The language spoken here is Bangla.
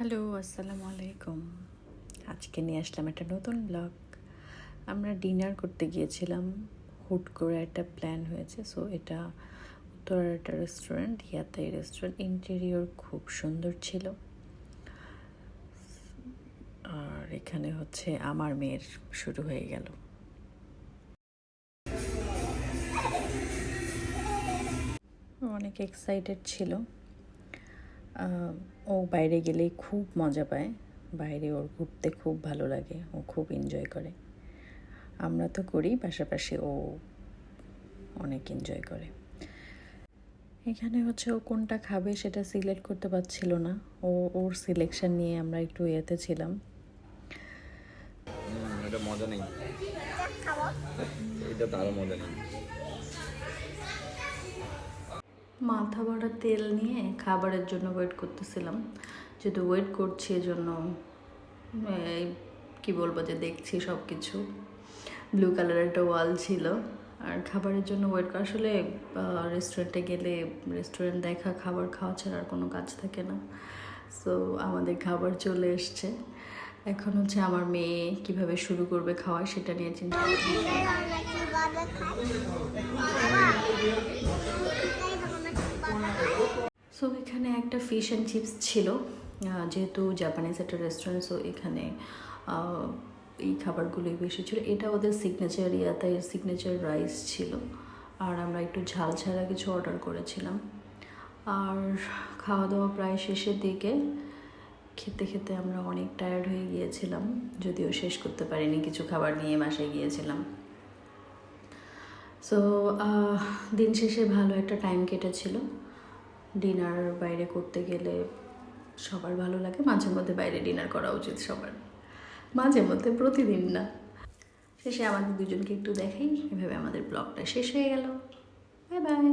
হ্যালো, আসসালামু আলাইকুম। আজকে নিয়ে আসলাম একটা নতুন ব্লগ। আমরা ডিনার করতে গিয়েছিলাম, হুট করে একটা প্ল্যান হয়েছে। সো এটা উত্তরার একটা রেস্টুরেন্ট, ইয়াতাই রেস্টুরেন্ট। ইন্টেরিয়র খুব সুন্দর ছিল। আর এখানে হচ্ছে আমার মেয়ের শুরু হয়ে গেল। অনেক এক্সাইটেড ছিল। ও বাইরে গেলেই খুব মজা পায়। বাইরে ওর ঘুরতে খুব ভালো লাগে, ও খুব এনজয় করে। আমরা তো করি, পাশাপাশি ও অনেক এনজয় করে। এখানে হচ্ছে ও কোনটা খাবে সেটা সিলেক্ট করতে পারছিল না। ওর সিলেকশন নিয়ে আমরা একটু এতে ছিলাম। এটা মজা নেই, এটা তারও মজা নেই। মাথা ভরা তেল নিয়ে খাবারের জন্য ওয়েট করতেছিলাম। যেহেতু ওয়েট করছি এজন্য এই কী বলবো যে দেখছি সব কিছু। ব্লু কালারের একটা ওয়াল ছিল। আর খাবারের জন্য ওয়েট করা, আসলে রেস্টুরেন্টে গেলে রেস্টুরেন্ট দেখা, খাবার খাওয়া ছাড়া আর কোনো কাজ থাকে না। সো আমাদের খাবার চলে এসছে। এখন হচ্ছে আমার মেয়ে কিভাবে শুরু করবে খাওয়া সেটা নিয়ে চিন্তা করছি। সো এখানে একটা ফিশ অ্যান্ড চিপস ছিল। যেহেতু জাপানিজ একটা রেস্টুরেন্ট, সো এখানে এই খাবারগুলোই বেশি ছিল। এটা ওদের সিগনেচার, তাই সিগনেচার রাইস ছিল। আর আমরা একটু ঝাল ছাড়া কিছু অর্ডার করেছিলাম। আর খাওয়া দাওয়া প্রায় শেষের দিকে। খেতে খেতে আমরা অনেক টায়ার্ড হয়ে গিয়েছিলাম, যদিও শেষ করতে পারিনি, কিছু খাবার নিয়ে বাসায় গিয়েছিলাম। সো দিন শেষে ভালো একটা টাইম কেটেছিল। ডিনার বাইরে করতে গেলে সবার ভালো লাগে, মাঝে মধ্যে বাইরে ডিনার করা উচিত সবার, মাঝে মধ্যে, প্রতিদিন না। শেষে আমাদের দুজনকে একটু দেখাই, এভাবে আমাদের ব্লগটা শেষ হয়ে গেল। Bye bye.